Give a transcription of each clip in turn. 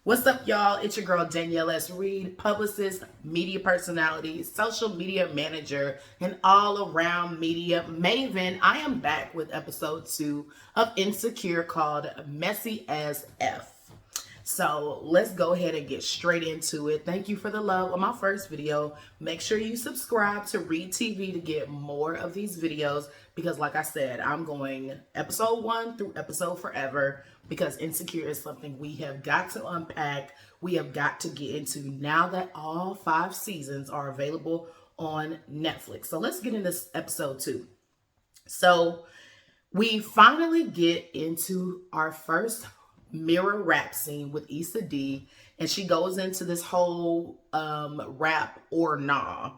What's up, y'all? It's your girl Danielle S. Reed, publicist, media personality, social media manager, and all around media maven. I am back with episode 2 of Insecure called Messy as F. So let's go ahead and get straight into it. Thank you for the love on my first video. Make sure you subscribe to Reed TV to get more of these videos because, like I said, I'm going episode 1 through episode forever because Insecure is something we have got to unpack. We have got to get into now that all 5 seasons are available on Netflix. So let's get into episode 2. So we finally get into our first mirror rap scene with Issa D, and she goes into this whole rap or nah,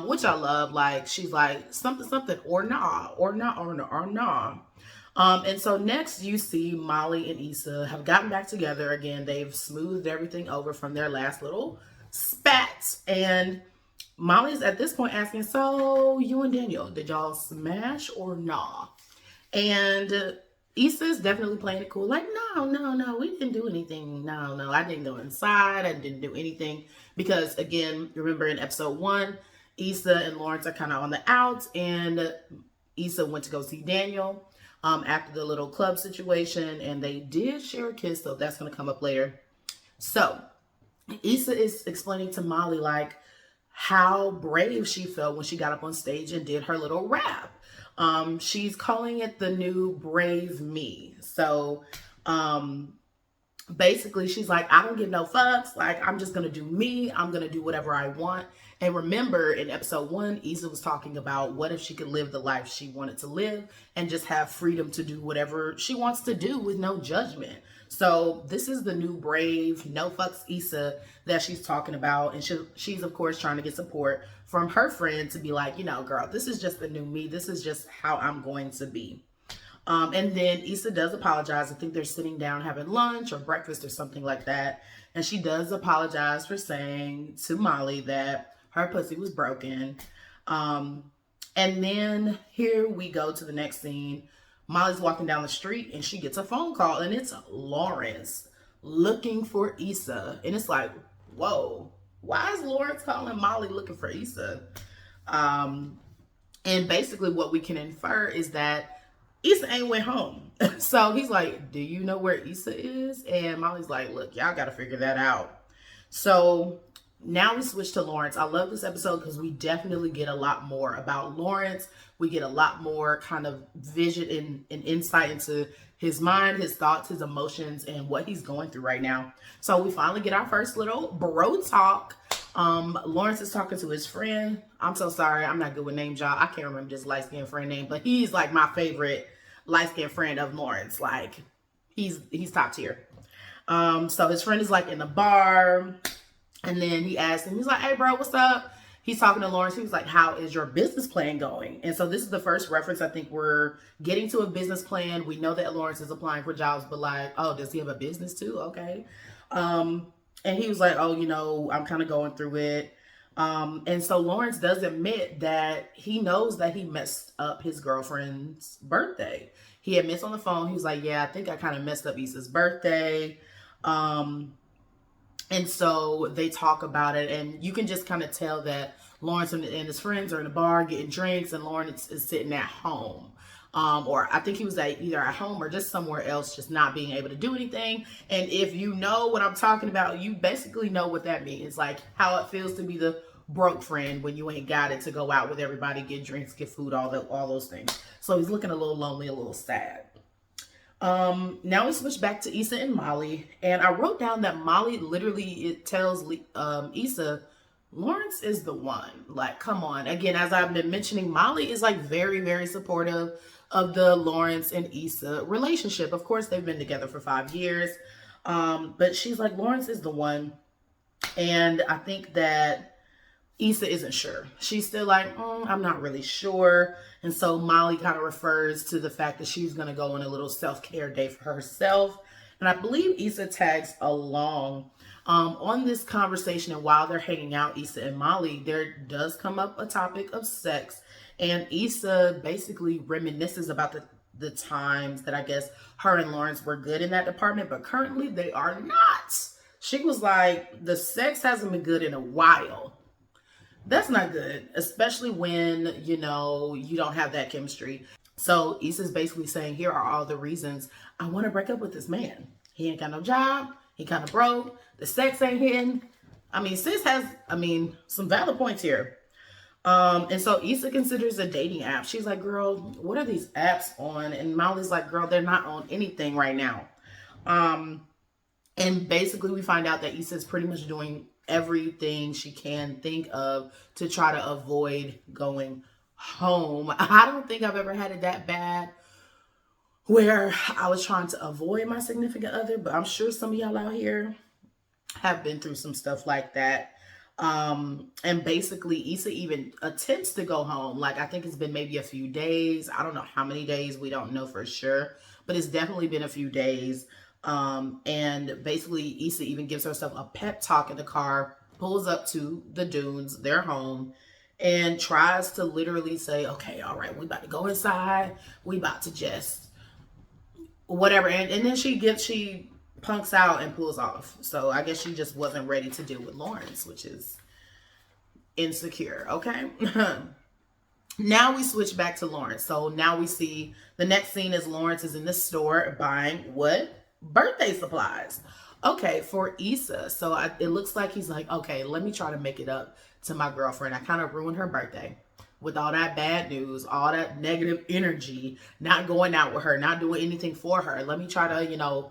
which I love. Like she's like something or nah or nah or nah or nah. And so next you see Molly and Issa have gotten back together again. They've smoothed everything over from their last little spat, and Molly's at this point asking, "So you and Daniel, did y'all smash or nah?" And Issa's definitely playing it cool. Like, no, we didn't do anything. No, I didn't go inside. I didn't do anything. Because, again, remember in episode 1, Issa and Lawrence are kind of on the outs. And Issa went to go see Daniel after the little club situation. And they did share a kiss, so that's going to come up later. So, Issa is explaining to Molly, like, how brave she felt when she got up on stage and did her little rap. She's calling it the new brave me. So, basically she's like, I don't give no fucks. Like, I'm just going to do me. I'm going to do whatever I want. And remember in episode 1, Issa was talking about what if she could live the life she wanted to live and just have freedom to do whatever she wants to do with no judgment. So this is the new brave, no fucks Issa that she's talking about. And she's of course trying to get support from her friend to be like, girl, this is just the new me. This is just how I'm going to be. And then Issa does apologize. I think they're sitting down having lunch or breakfast or something like that. And she does apologize for saying to Molly that her pussy was broken. And then here we go to the next scene. Molly's walking down the street and she gets a phone call, and it's Lawrence looking for Issa. And it's like, whoa, why is Lawrence calling Molly looking for Issa? And basically what we can infer is that Issa ain't went home. So he's like, do you know where Issa is? And Molly's like, look, y'all got to figure that out. So now we switch to Lawrence. I love this episode because we definitely get a lot more about Lawrence. We get a lot more kind of vision and insight into his mind, his thoughts, his emotions, and what he's going through right now. So we finally get our first little bro talk. Lawrence is talking to his friend. I'm so sorry, I'm not good with names, y'all. I can't remember this light-skinned friend name, but he's like my favorite light-skinned friend of Lawrence. Like, he's top tier. So his friend is like in the bar, and then he asks him, he's like, hey bro, what's up? He's talking to Lawrence. He was like, how is your business plan going? And so this is the first reference I think we're getting to a business plan. We know that Lawrence is applying for jobs, but like, oh, does he have a business too? Okay. And he was like, oh, I'm kind of going through it. And so Lawrence does admit that he knows that he messed up his girlfriend's birthday. He admits on the phone, he was like, yeah, I think I kind of messed up Issa's birthday. And so they talk about it, and you can just kind of tell that Lawrence and his friends are in the bar getting drinks, and Lawrence is sitting at home. Or I think he was either at home or just somewhere else, just not being able to do anything. And if you know what I'm talking about, you basically know what that means. Like how it feels to be the broke friend when you ain't got it to go out with everybody, get drinks, get food, all those things. So he's looking a little lonely, a little sad. Now we switch back to Issa and Molly, and I wrote down that Molly literally tells Issa, Lawrence is the one. Like, come on. Again, as I've been mentioning, Molly is like very, very supportive of the Lawrence and Issa relationship. Of course, they've been together for 5 years, but she's like, Lawrence is the one. And I think that Issa isn't sure. She's still like, I'm not really sure. And so Molly kind of refers to the fact that she's going to go on a little self-care day for herself. And I believe Issa tags along on this conversation. And while they're hanging out, Issa and Molly, there does come up a topic of sex. And Issa basically reminisces about the times that I guess her and Lawrence were good in that department, but currently they are not. She was like, the sex hasn't been good in a while. That's not good, especially when, you know, you don't have that chemistry. So Issa's basically saying, here are all the reasons I want to break up with this man. He ain't got no job. He kind of broke. The sex ain't hitting. I mean, sis has, some valid points here. And so Issa considers a dating app. She's like, girl, what are these apps on? And Molly's like, girl, they're not on anything right now. And basically we find out that Issa's pretty much doing everything she can think of to try to avoid going home. I don't think I've ever had it that bad where I was trying to avoid my significant other, but I'm sure some of y'all out here have been through some stuff like that. And basically Issa even attempts to go home. Like, I think it's been maybe a few days. I don't know how many days. We don't know for sure, but it's definitely been a few days. And basically Issa even gives herself a pep talk in the car, pulls up to the dunes, their home, and tries to literally say, okay, all right, we about to go inside. We about to just whatever. And then she punks out and pulls off. So I guess she just wasn't ready to deal with Lawrence, which is insecure. Okay. Now we switch back to Lawrence. So now we see the next scene is Lawrence is in the store buying what? Birthday supplies. Okay, for Issa. So it looks like he's like, okay, let me try to make it up to my girlfriend. I kind of ruined her birthday with all that bad news, all that negative energy, not going out with her, not doing anything for her. Let me try to,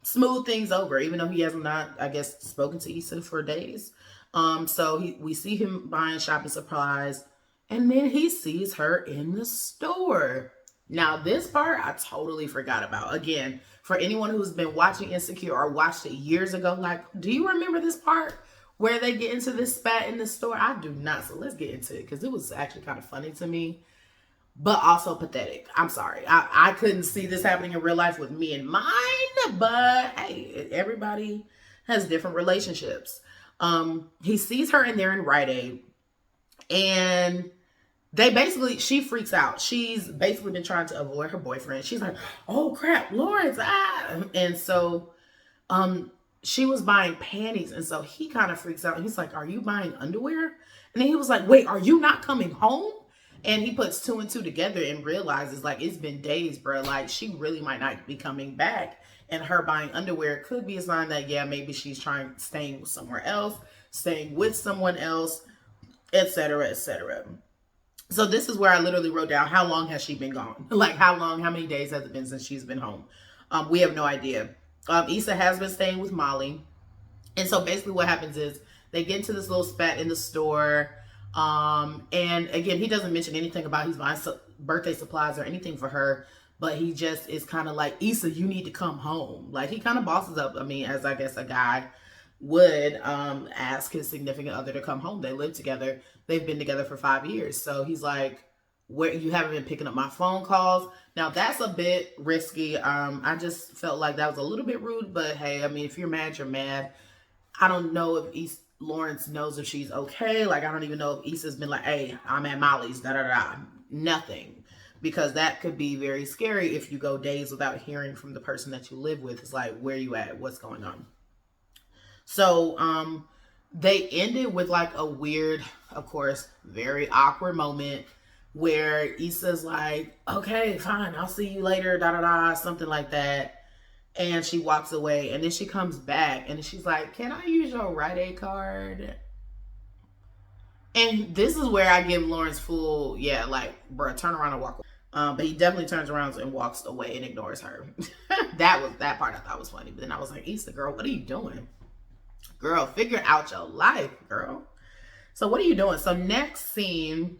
smooth things over, even though he has not, I guess, spoken to Issa for days. So we see him buying shopping supplies, and then he sees her in the store. Now, this part I totally forgot about. Again, for anyone who's been watching Insecure or watched it years ago, like, do you remember this part where they get into this spat in the store? I do not. So let's get into it because it was actually kind of funny to me, but also pathetic. I'm sorry. I couldn't see this happening in real life with me and mine, but hey, everybody has different relationships. He sees her in there in Rite Aid, and she freaks out. She's basically been trying to avoid her boyfriend. She's like, oh crap, Lawrence, And so, she was buying panties. And so he kind of freaks out. And he's like, are you buying underwear? And then he was like, wait, are you not coming home? And he puts two and two together and realizes, like, it's been days, bro. Like, she really might not be coming back. And her buying underwear could be a sign that, yeah, maybe she's staying somewhere else, staying with someone else, etc., etc. So this is where I literally wrote down, how long has she been gone? Like, how many days has it been since she's been home? We have no idea. Issa has been staying with Molly. And so basically what happens is they get into this little spat in the store. And again, he doesn't mention anything about he's buying birthday supplies or anything for her, but he just is kind of like, Issa, you need to come home. Like, he kind of bosses up. As I guess a guy would ask his significant other to come home. They live together. They've been together for 5 years. So he's like, where you haven't been picking up my phone calls. Now that's a bit risky. I just felt like that was a little bit rude, but hey, if you're mad, you're mad. I don't know if Lawrence knows if she's okay. Like, I don't even know if Issa's been like, hey, I'm at Molly's, da-da-da. Nothing. Because that could be very scary if you go days without hearing from the person that you live with. It's like, where you at? What's going on? So, they ended with like a weird, of course, very awkward moment where Issa's like, okay, fine, I'll see you later, da-da-da, something like that. And she walks away, and then she comes back, and she's like, can I use your Rite Aid card? And this is where I give Lawrence full, yeah, like, bruh, turn around and walk away. But he definitely turns around and walks away and ignores her. That part I thought was funny. But then I was like, Issa, girl, what are you doing? Girl, figure out your life, girl. So what are you doing? So next scene,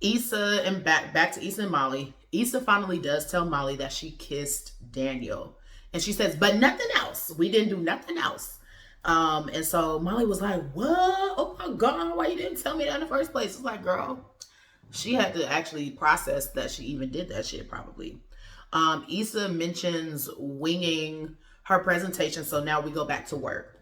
Issa and back to Issa and Molly. Issa finally does tell Molly that she kissed Daniel. And she says, but nothing else. We didn't do nothing else. And so Molly was like, what? Oh my God, why you didn't tell me that in the first place? It's like, girl, she had to actually process that she even did that shit probably. Issa mentions winging her presentation. So now we go back to work.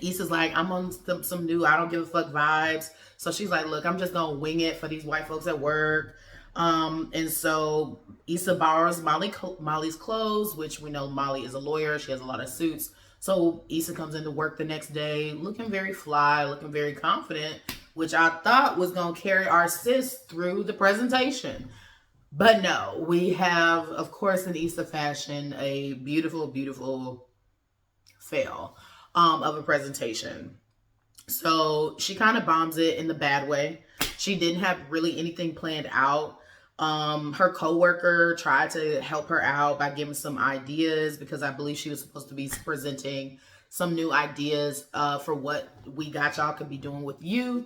Issa's like, I'm on some new I don't give a fuck vibes. So she's like, look, I'm just gonna wing it for these white folks at work. And so Issa borrows Molly's clothes, which we know Molly is a lawyer. She has a lot of suits. So Issa comes into work the next day looking very fly, looking very confident, which I thought was going to carry our sis through the presentation. But no, we have, of course, in Issa fashion, a beautiful, beautiful fail of a presentation. So she kind of bombs it in the bad way. She didn't have really anything planned out. Her coworker tried to help her out by giving some ideas, because I believe she was supposed to be presenting some new ideas for what We Got Y'all could be doing with youth.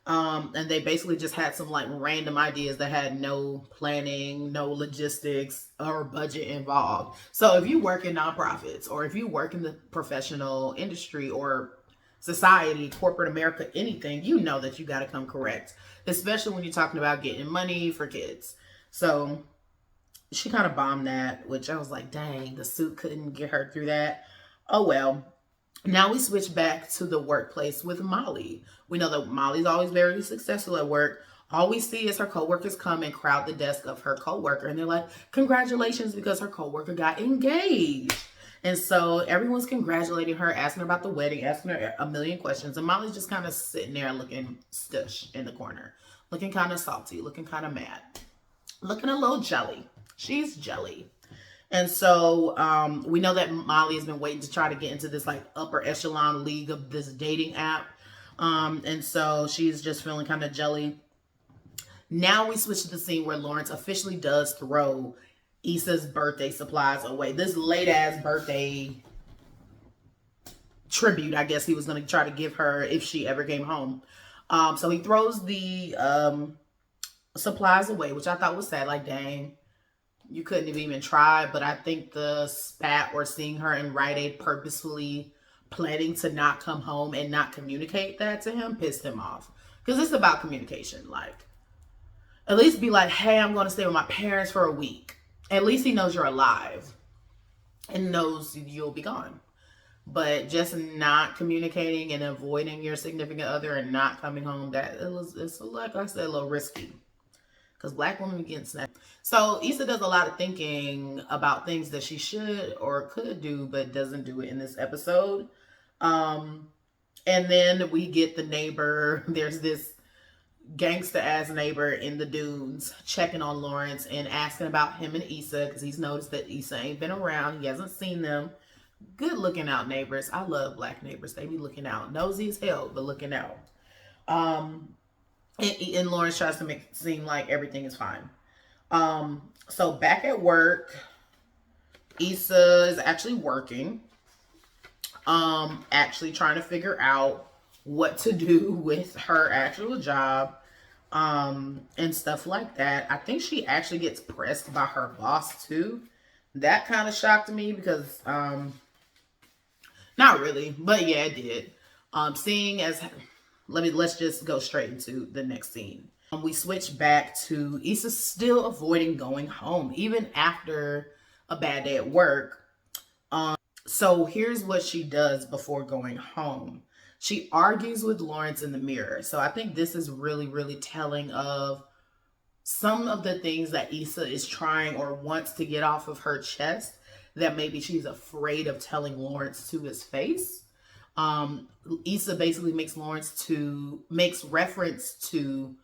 And they basically just had some like random ideas that had no planning, no logistics or budget involved. So if you work in nonprofits, or if you work in the professional industry or society, corporate America, anything, you know that you got to come correct, especially when you're talking about getting money for kids. So she kind of bombed that, which I was like, dang, the suit couldn't get her through that. Oh well. Now we switch back to the workplace with Molly. We know that Molly's always very successful at work. All we see is her coworkers come and crowd the desk of her coworker, and they're like, congratulations, because her coworker got engaged. And so everyone's congratulating her, asking her about the wedding, asking her a million questions. And Molly's just kind of sitting there looking stush in the corner, looking kind of salty, looking kind of mad, looking a little jelly. She's jelly. And so we know that Molly has been waiting to try to get into this like upper echelon league of this dating app. And so she's just feeling kind of jelly. Now we switch to the scene where Lawrence officially does throw Issa's birthday supplies away. This late ass birthday tribute, I guess he was going to try to give her if she ever came home. So he throws the supplies away, which I thought was sad. Like, dang, you couldn't have even tried. But I think the spat or seeing her in Rite Aid purposefully planning to not come home and not communicate that to him pissed him off. Because it's about communication. Like, at least be like, hey, I'm going to stay with my parents for a week. At least he knows you're alive and knows you'll be gone. But just not communicating and avoiding your significant other and not coming home, it's like I said, a little risky. Because Black women get snapped. So Issa does a lot of thinking about things that she should or could do, but doesn't do it in this episode. And then we get the neighbor. There's this gangsta ass neighbor in the dunes checking on Lawrence and asking about him and Issa, because he's noticed that Issa ain't been around. He hasn't seen them. Good looking out neighbors. I love Black neighbors. They be looking out. Nosy as hell, but looking out. And Lawrence tries to make it seem like everything is fine. So back at work, Issa is actually working. Actually trying to figure out what to do with her actual job, and stuff like that. I think she actually gets pressed by her boss too. That kind of shocked me because, not really, but yeah, it did. Seeing as, let's just go straight into the next scene. We switch back to Issa still avoiding going home, even after a bad day at work. So here's what she does before going home. She argues with Lawrence in the mirror. So I think this is really, really telling of some of the things that Issa is trying or wants to get off of her chest that maybe she's afraid of telling Lawrence to his face. Issa basically makes reference to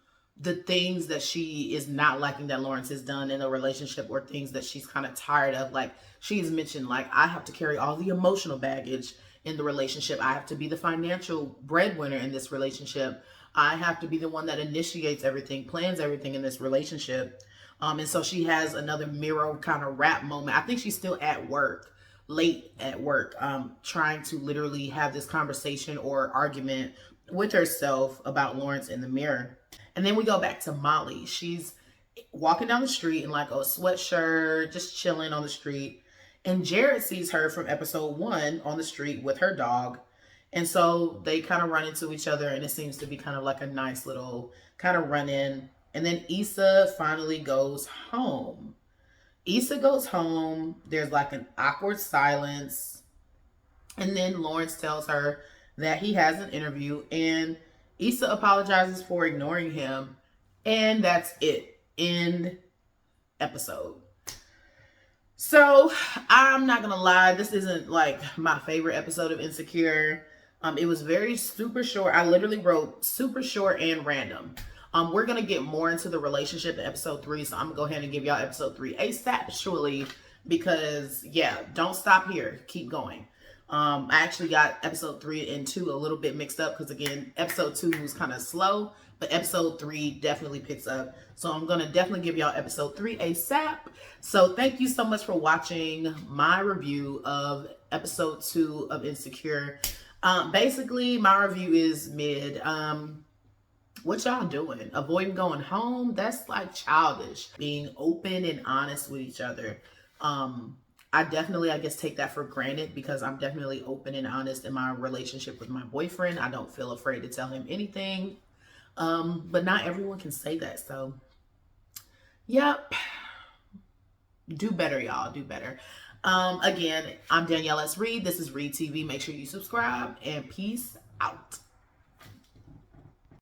the things that she is not liking that Lawrence has done in a relationship, or things that she's kind of tired of. Like, she's mentioned, like, I have to carry all the emotional baggage in the relationship. I have to be the financial breadwinner in this relationship. I have to be the one that initiates everything, plans everything in this relationship. And so she has another mirror kind of rap moment. I think she's still at work, late at work, trying to literally have this conversation or argument with herself about Lawrence in the mirror. And then we go back to Molly. She's walking down the street in like a sweatshirt, just chilling on the street. And Jared sees her from episode 1 on the street with her dog. And so they kind of run into each other, and it seems to be kind of like a nice little kind of run in. And then Issa finally goes home. Issa goes home. There's like an awkward silence. And then Lawrence tells her that he has an interview, and Issa apologizes for ignoring him. And that's it. End episode. So I'm not gonna lie, this isn't like my favorite episode of Insecure. It was very super short. I literally wrote super short and random. We're gonna get more into the relationship in episode 3, so I'm gonna go ahead and give y'all episode 3 ASAP, surely, because yeah, don't stop here, keep going. I actually got episode 3 and 2 a little bit mixed up because again, episode 2 was kind of slow, but episode 3 definitely picks up. So I'm gonna definitely give y'all episode 3 ASAP. So thank you so much for watching my review of episode 2 of Insecure. Basically, my review is mid. What y'all doing? Avoiding going home? That's like childish. Being open and honest with each other. I definitely, I guess, take that for granted because I'm definitely open and honest in my relationship with my boyfriend. I don't feel afraid to tell him anything. But not everyone can say that. So, yep. Do better, y'all. Do better. Again, I'm Danielle S. Reed. This is Reed TV. Make sure you subscribe and peace out.